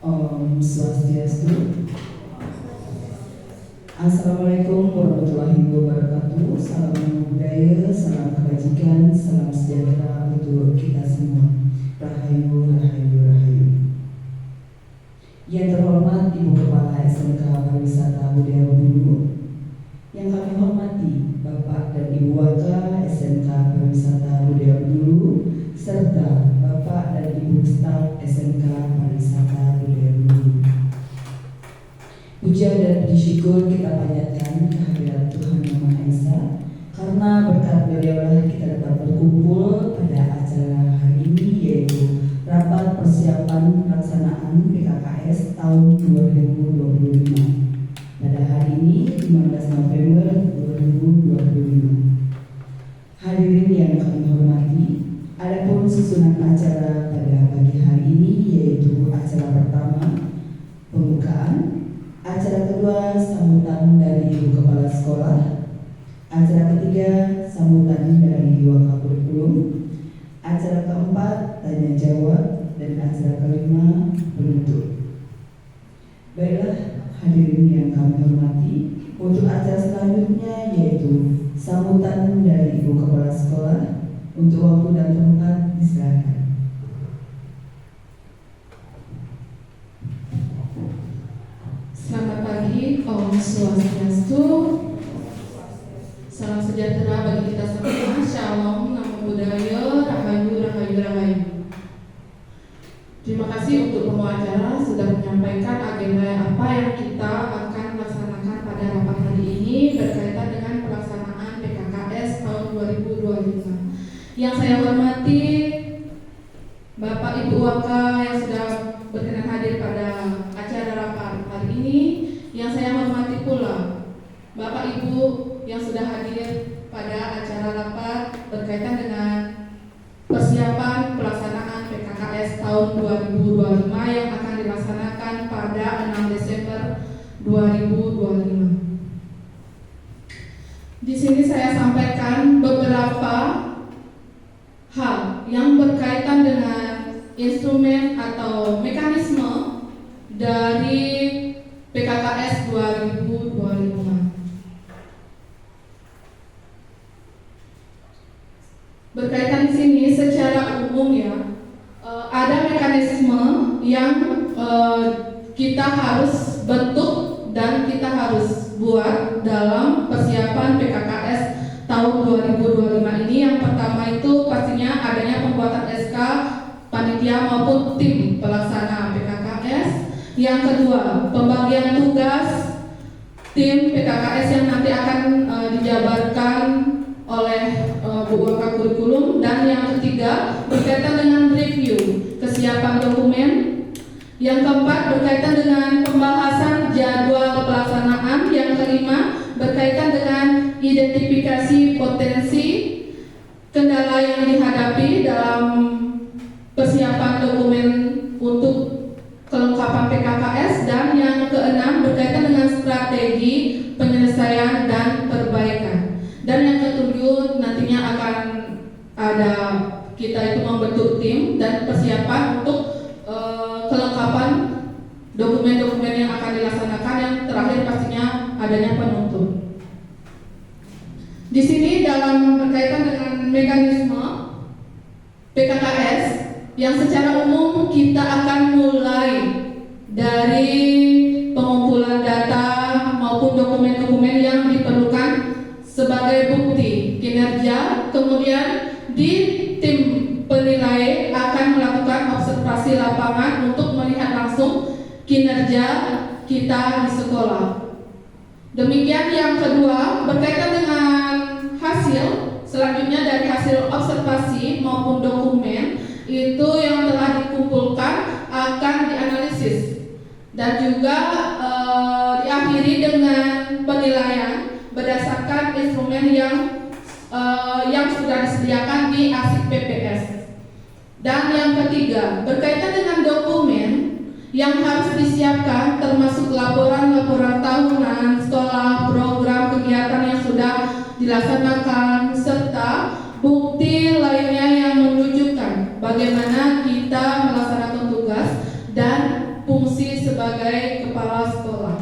Om Swastiastu. Assalamualaikum warahmatullahi wabarakatuh. Salam budaya, salam kebajikan, salam sejahtera untuk kita semua. Rahayu, rahayu, rahayu. Yang terhormat Ibu Kepala SMK Pariwisata Budaya Bulu, yang kami hormati Bapak dan Ibu Waka SMK Pariwisata Budaya Bulu, serta Bapak dan Ibu Staf SMK Pariwisata Budaya Bulu. Puja dan puji syukur kita panjatkan kehadirat Tuhan Yang Maha Esa, karena berkat beliaulah kita dapat berkumpul pada acara hari ini, yaitu rapat persiapan pelaksanaan PKKS tahun 2025 pada hari ini 15 November 2025. Hadirin yang kami hormati, adapun susunan acara pada pagi hari ini yaitu acara pertama pembukaan, acara kedua sambutan dari Ibu Kepala Sekolah, acara ketiga sambutan dari Wakakurikulum, acara keempat tanya jawab, dan acara kelima penutup. Baiklah hadirin yang kami hormati, untuk acara selanjutnya yaitu sambutan dari Ibu Kepala Sekolah. Untuk waktu dan tempat disilakan. Selamat pagi, Om Swastiastu. Salam sejahtera bagi kita semua. Shalom, namo buddhaya, rahayu, rahayu, rahayu. Terima kasih untuk pembawa acara sudah menyampaikan agenda apa yang kita akan laksanakan pada rapat hari ini berkaitan dengan pelaksanaan PKKS tahun 2025. Yang saya hormati Bapak Ibu Waka yang sudah berkenan hadir pada acara rapat hari ini. Yang saya hormati pula Bapak Ibu yang sudah hadir pada acara rapat berkaitan dengan persiapan pelaksanaan PKKS tahun 2025 yang akan dilaksanakan pada 6 Desember 2025. Di sini saya sampaikan beberapa hal yang berkaitan dengan instrumen atau mekanisme dari PKKS 2025. Berkaitan di sini secara umum ya, ada mekanisme yang kita harus bentuk dan kita harus buat dalam persiapan PKKS tahun 2025 ini. Yang pertama itu pastinya adanya pembuatan SK panitia maupun tim pelaksana PKKS. Yang kedua, pembagian tugas tim PKKS yang nanti akan dijabarkan oleh Bu Waka Kurikulum. Dan yang ketiga, berkaitan dengan review kesiapan dokumen. Yang keempat, berkaitan dengan pembahasan jadwal pelaksanaan. Yang kelima, berkaitan dengan identifikasi potensi kendala yang dihadapi dalam persiapan dokumen untuk kelengkapan PKKS. Dan yang keenam, berkaitan dengan strategi penyelesaian dan perbaikan. Dan yang ketujuh, nantinya akan ada kita itu membentuk tim dan persiapan untuk kelengkapan dokumen-dokumen yang akan dilaksanakan. Yang terakhir pastinya adanya penutup. Di sini dalam berkaitan dengan mekanisme PKKS yang secara umum kita akan mulai dari pengumpulan data maupun dokumen-dokumen yang diperlukan sebagai bukti kinerja. Kemudian di tim penilai akan melakukan observasi lapangan untuk melihat langsung kinerja kita di sekolah. Demikian. Yang kedua, berkaitan dengan hasil selanjutnya dari hasil observasi maupun dokumen itu yang telah dikumpulkan akan dianalisis dan juga diakhiri dengan penilaian berdasarkan instrumen yang sudah disediakan di ASIP PPS. Dan yang ketiga, berkaitan dengan dokumen yang harus disiapkan termasuk laporan-laporan tahunan sekolah, program kegiatan yang sudah dilaksanakan, serta bukti lainnya yang menunjukkan bagaimana kita melaksanakan tugas dan fungsi sebagai kepala sekolah.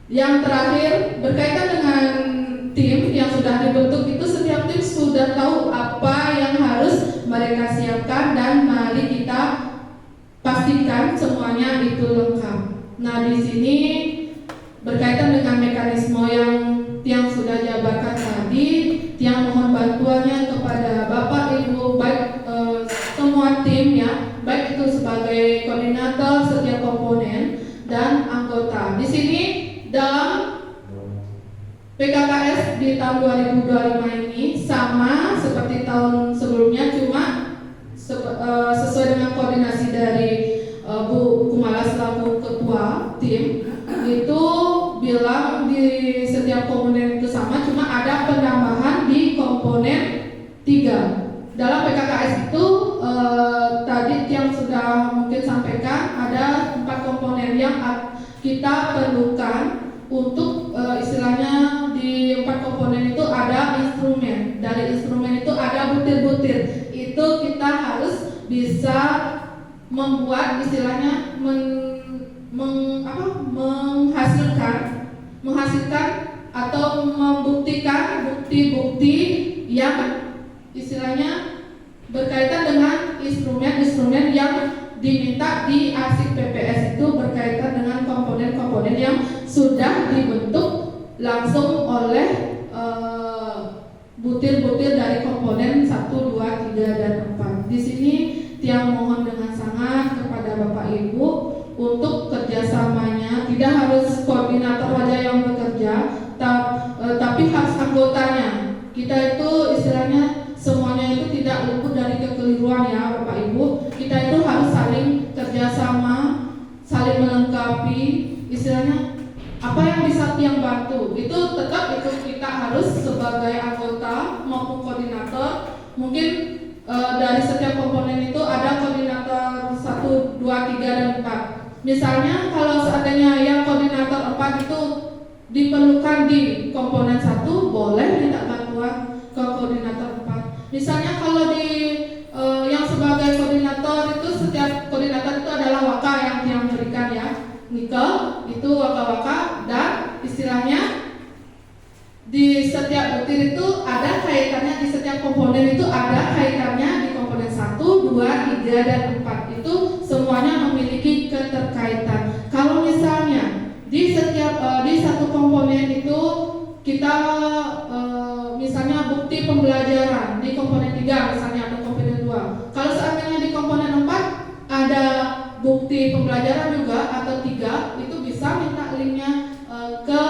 Yang terakhir, berkaitan dengan tim yang sudah dibentuk itu, setiap tim sudah tahu apa yang harus mereka siapkan dan mari kita pastikan semuanya itu lengkap. Nah, di sini berkaitan dengan mekanisme yang sudah jabarkan tadi, yang mohon bantuannya kepada Bapak Ibu, baik semua tim ya, baik itu sebagai koordinator setiap komponen dan anggota. Di sini dalam PKKS di tahun 2025 ini sama seperti tahun sebelumnya, cuma sesuai dengan koordinasi dari Bu Kumala selaku ketua tim itu bilang di setiap komponen itu sama, cuma ada penambahan di komponen 3. Dalam PKKS itu tadi yang sudah mungkin sampaikan ada 4 komponen yang kita perlukan untuk istilahnya di 4 komponen itu ada instrumen. Dari instrumen itu ada butir-butir. Itu kita harus bisa membuat istilahnya menghasilkan atau membuktikan bukti-bukti yang istilahnya berkaitan dengan instrumen-instrumen yang diminta di arsip PPS itu berkaitan dengan komponen-komponen yang sudah dibentuk langsung oleh butir-butir dari komponen 1, 2, 3, dan 4. Di sini Tiang mohon dengan sangat kepada Bapak Ibu untuk kerjasamanya, tidak harus koordinator saja yang bekerja, tapi harus anggotanya. Kita itu istilahnya semuanya itu tidak luput dari kekeliruan ya Bapak Ibu. Kita itu harus saling kerjasama, saling melengkapi, istilahnya apa yang bisa Tiang bantu itu tetap itu kita harus sebagai anggota maupun koordinator. Mungkin dari setiap komponen itu ada koordinator 1, 2, 3, dan 4. Misalnya kalau seandainya yang koordinator 4 itu diperlukan di komponen 1, boleh minta bantuan ke koordinator 4. Misalnya kalau di yang sebagai koordinator itu, setiap koordinator itu adalah waka yang berikan ya, nikel itu waka-waka, dan istilahnya di setiap butir itu ada kaitannya, di setiap komponen itu ada kaitannya di komponen 1, 2, 3, dan 4. Itu semuanya memiliki keterkaitan. Kalau misalnya di setiap di satu komponen itu kita misalnya bukti pembelajaran di komponen 3 misalnya atau komponen 2. Kalau seandainya di komponen 4 ada bukti pembelajaran juga atau 3, itu bisa minta linknya ke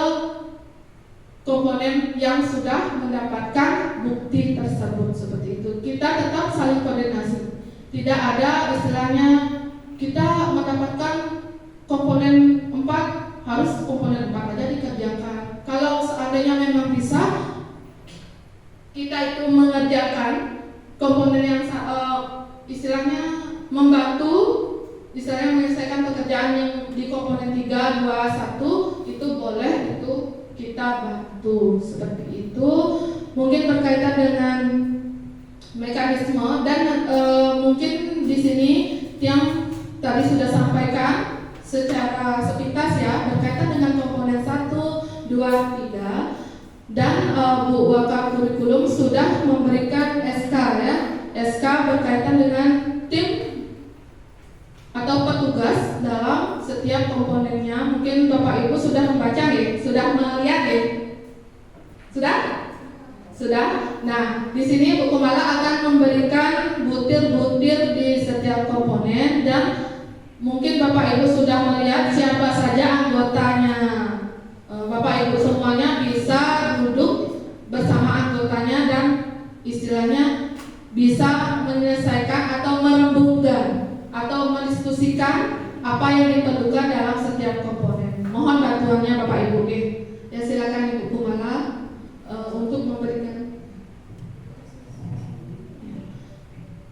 komponen yang sudah mendapatkan bukti tersebut. Seperti itu. Kita tetap saling koordinasi. Tidak ada istilahnya kita mendapatkan komponen 4 harus komponen 4 aja dikerjakan. Kalau seandainya memang bisa kita itu mengerjakan komponen yang istilahnya membantu istilahnya menyelesaikan pekerjaan yang di komponen 3, 2, 1 itu boleh, itu kita bantu seperti itu. Mungkin berkaitan dengan mekanisme dan mungkin di sini yang tadi sudah sampaikan secara sepintas ya berkaitan dengan komponen 1, 2, 3 dan Bu Waka Kurikulum sudah memberikan SK ya, SK berkaitan dengan tim atau petugas dalam setiap komponennya. Mungkin Bapak Ibu sudah membaca ya, sudah melihat ya, sudah. Nah, di sini Bu Kumala akan memberikan butir-butir di setiap komponen dan mungkin Bapak Ibu sudah melihat siapa saja anggotanya. Bapak Ibu semuanya bisa duduk bersama anggotanya dan istilahnya bisa menyelesaikan atau merembungkan atau mendiskusikan apa yang diperlukan dalam setiap komponen. Mohon bantuannya Bapak Ibu. Ya silakan Ibu Kumala untuk memberikan.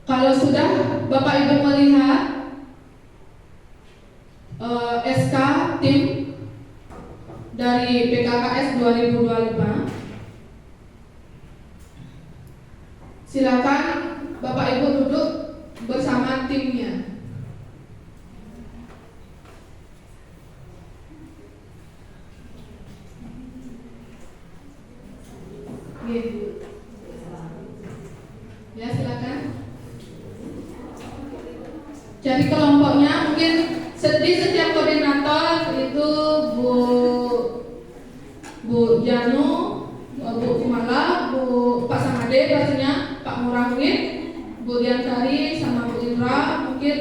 Kalau sudah Bapak Ibu melihat SK tim dari PKKS 2025, silakan Bapak Ibu duduk bersama timnya. Cari kelompoknya, mungkin di setiap koordinator itu Bu Janu, Bu Kumala, Pak Samade pastinya, Pak Murahwin, Bu Diantari sama Bu Indra mungkin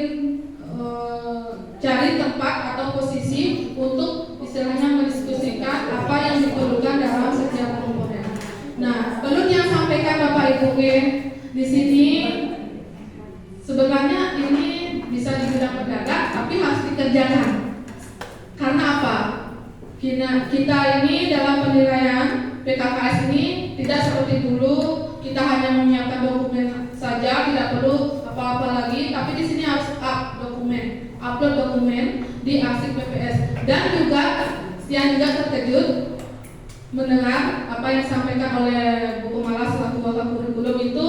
cari tempat atau posisi untuk istilahnya mendiskusikan apa yang diperlukan dalam setiap komponen. Nah, perlu yang sampaikan Bapak Ibu di sini sebenarnya ini bisa dibilang mendadak, tapi harus dikerjakan. Karena apa? Kita ini dalam penilaian PKKS ini tidak seperti dulu kita hanya menyiapkan dokumen saja, tidak perlu apa-apa lagi, tapi di sini harus upload dokumen di arsip PPS. Dan juga yang juga terkejut mendengar apa yang disampaikan oleh Bu Kumala selaku Bapak Kurikulum itu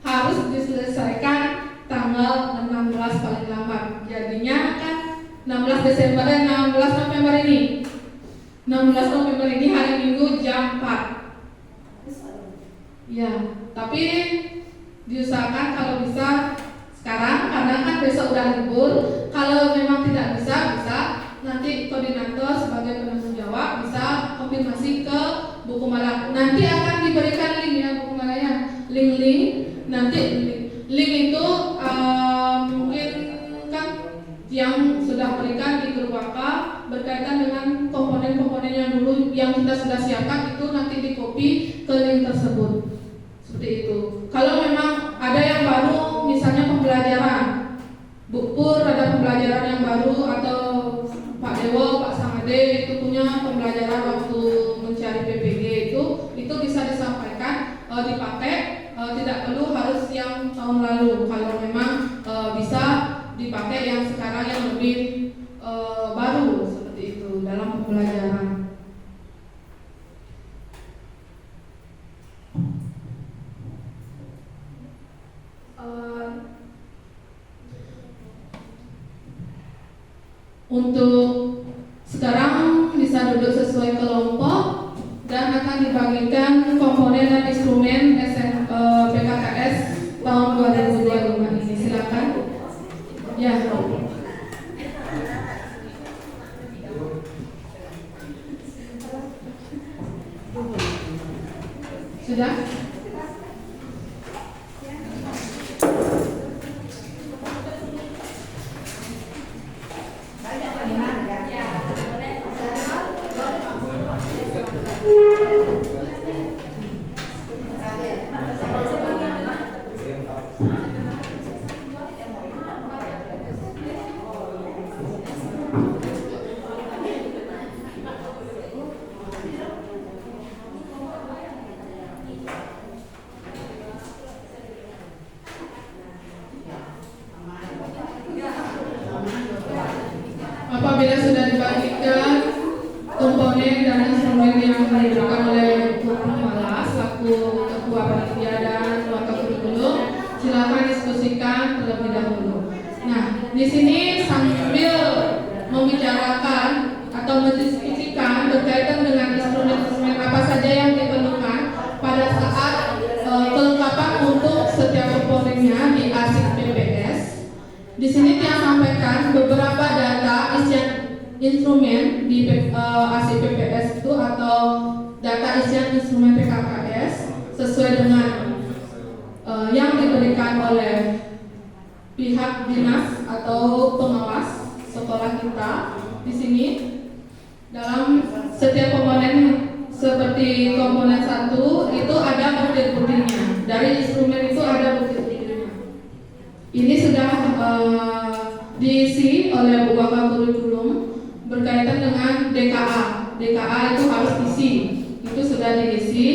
harus diselesaikan tanggal 16 paling lambat. Jadinya kan 16 November ini. 16 November ini hari Minggu jam 4. Ya, tapi diusahakan kalau bisa sekarang karena kan besok udah libur. Kalau memang tidak bisa nanti koordinator sebagai penanggung jawab bisa konfirmasi ke Bu Kumala. Nanti akan diberikan link ya Bu Kumala ya. Link nanti link itu mungkin kan yang sudah berikan di grup WhatsApp berkaitan dengan komponen-komponen yang dulu yang kita sudah siapkan itu nanti di copy ke link tersebut. Seperti itu. Kalau memang ada yang baru misalnya pembelajaran Bu Pur ada pembelajaran yang baru atau Pak Dewo, Pak Samade itu punya pembelajaran waktu mencari PPG itu bisa disampaikan dipakai tidak perlu harus yang tahun lalu. Kalau memang bisa dipakai yang sekarang yang lebih baru seperti itu dalam pembelajaran. Untuk sekarang bisa duduk sesuai kelompok dan akan dibagikan komponen dan instrumen PKKS tahun 2025 ini. Silakan. Ya. Sudah? Apabila sudah dibagikan komponen dan instrumen yang diberikan oleh Bu Kumala selaku Ketua Panitia dan Wakil Kurikulum, silakan diskusikan terlebih dahulu. Nah, di sini sambil membicarakan atau mendiskusikan berkaitan dengan instrumen-instrumen apa saja yang diperlukan pada saat kelengkapan untuk setiap komponennya di arsip PPS. Di sini dia sampaikan beberapa data isian instrumen di arsip PPS itu atau data isian instrumen PKKS sesuai dengan yang diberikan oleh pihak dinas atau pengawas sekolah kita. Di sini dalam setiap komponen seperti komponen 1 itu ada butir-butirnya. Dari instrumen itu ada butir-butirnya. Ini sudah diisi oleh Bu Wakil Kurikulum berkaitan dengan DKA. DKA itu harus diisi. Itu sudah diisi.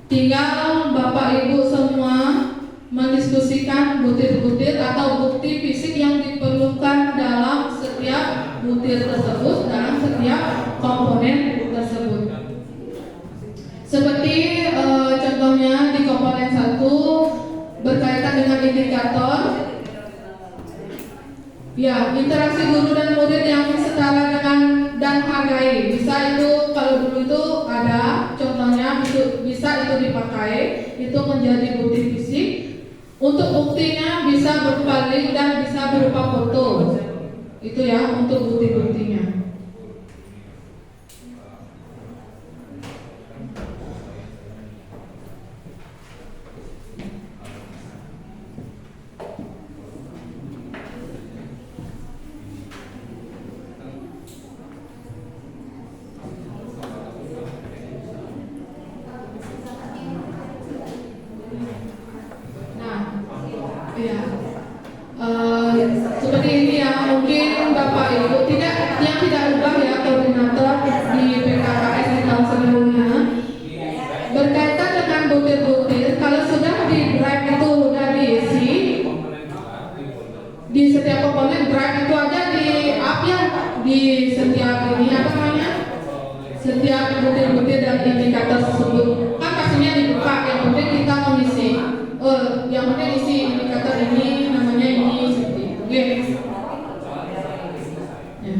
Tinggal Bapak Ibu semua mendiskusikan butir-butir atau bukti fisik yang diperlukan dalam setiap butir tersebut, dalam setiap komponen tersebut. Seperti contohnya di komponen 1 berkaitan dengan indikator. Ya, interaksi guru dan murid yang setara dengan dan hargai. Bisa itu kalau dulu itu ada contohnya bisa itu dipakai, itu menjadi bukti fisik Untuk buktinya bisa berupa link dan bisa berupa foto. Itu ya untuk bukti-buktinya. Iya. Seperti ini ya, mungkin Bapak Ibu yang tidak ubah ya koordinator di PKKS di tahun sebelumnya. Berkaitan dengan butir-butir, kalau sudah di drive itu sudah diisi di setiap komponen drive itu aja di up ya, di setiap ini apa namanya, setiap butir-butir dan indikator tersebut kan pastinya dibuka. Yang penting kita mengisi, yang penting isi indikator ini namanya ini seperti itu. Oke. Ya.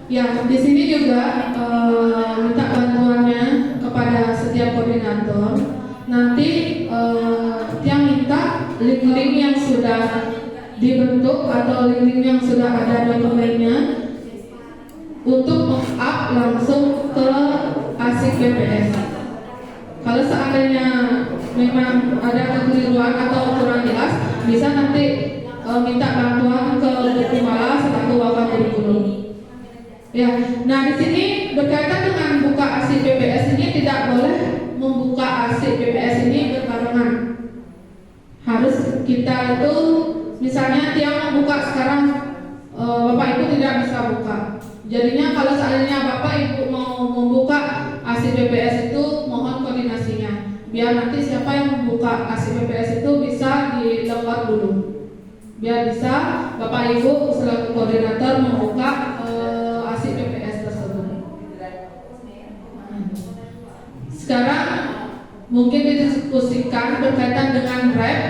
Ya, di sini juga minta bantuannya kepada setiap koordinator. Nanti yang minta link-link yang sudah dibentuk atau link-link yang sudah ada dokumennya untuk meng-up langsung ke ASIK BPS. Kalau seandainya memang ada kekeliruan atau kurang jelas, bisa nanti minta bantuan ke buku malah selaku wakaf kurikulum. Ya, nah di sini berkaitan dengan buka ASIK BPS ini tidak boleh membuka ASIK BPS ini berbarengan. Harus kita itu misalnya yang membuka sekarang Bapak Ibu tidak bisa buka. Jadinya kalau seandainya Bapak Ibu mau membuka ASIK BPS itu mohon koordinasinya. Biar nanti siapa yang membuka ASIK BPS itu bisa dilempar dulu. Biar bisa Bapak Ibu selaku koordinator membuka ASIK BPS tersebut. Sekarang mungkin didiskusikan berkaitan dengan rep.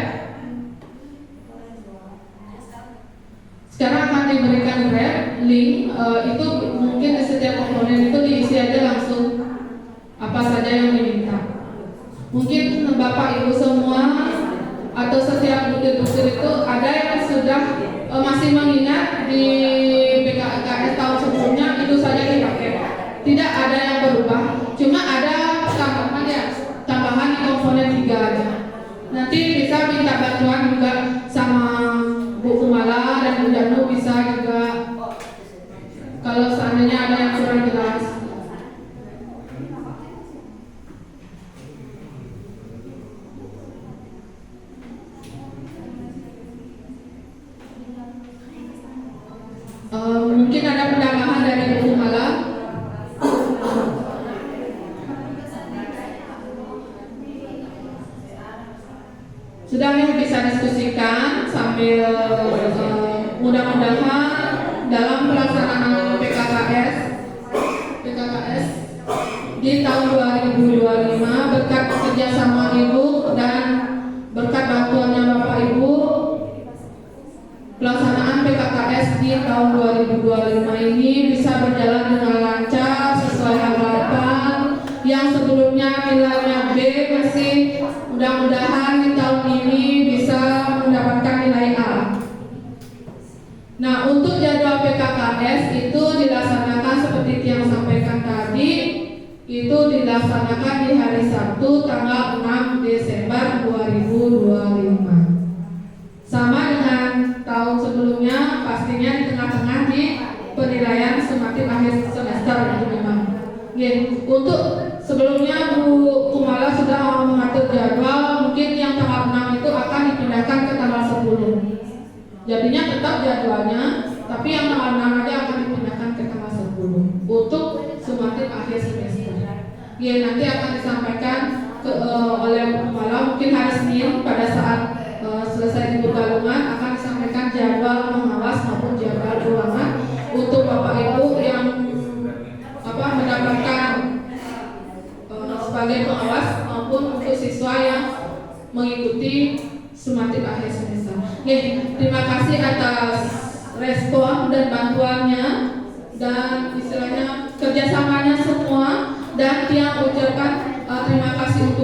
Sekarang akan diberikan rep link, itu mungkin di setiap komponen itu diisi aja langsung apa saja yang diminta. Mungkin Bapak Ibu semua atau setiap butir-butir itu ada yang sudah masih mengingat di PKKS tahun sebelumnya itu saja dipakai. Tidak ada yang berubah, cuma ada tambahan ya, tambahan di komponen 3 aja. Nanti bisa minta bantuan juga sama Bu Kumala dan Bu Janu bisa juga kalau seandainya ada yang kurang jelas. Mungkin ada penambahan dari Bu Kumala. Sudah ya, bisa diskusikan sambil mudah-mudahan dalam pelaksanaan PKKS di tahun 2025 berkat kerjasama Ibu dan berkat bantuannya Bapak Ibu, pelaksanaan PKKS di tahun 2025 ini bisa berjalan dengan lancar sesuai harapan. Yang sebelumnya nilainya B masih mudah-mudahan di tahun ini bisa mendapatkan nilai A. Nah, untuk jadwal PKKS itu dilaksanakan seperti yang sampaikan tadi, itu dilaksanakan di hari Sabtu tanggal 6 Desember 2025. Sama dengan tahun sebelumnya, pastinya di tengah-tengah di penilaian semakin akhir semester itu memang. Untuk sebelumnya Bu Kumala sudah mengatur jadwal, mungkin yang tanggal 6 itu akan dipindahkan ke tanggal 10. Jadinya tetap jadwalnya, tapi yang tanggal 6 aja akan dipindahkan ke tanggal 10 untuk semakin akhir semester. Nanti akan disampaikan oleh Bu Kumala mungkin hari Senin pada saat selesai di Pegalungan akan disampaikan jadwal pengawas maupun jadwal ulangan untuk Bapak Ibu yang mendapatkan sebagai pengawas maupun untuk siswa yang mengikuti Sumatik akhir semesta. Terima kasih atas respon dan bantuannya dan istilahnya kerjasamanya semua, dan Tiang ucapkan terima kasih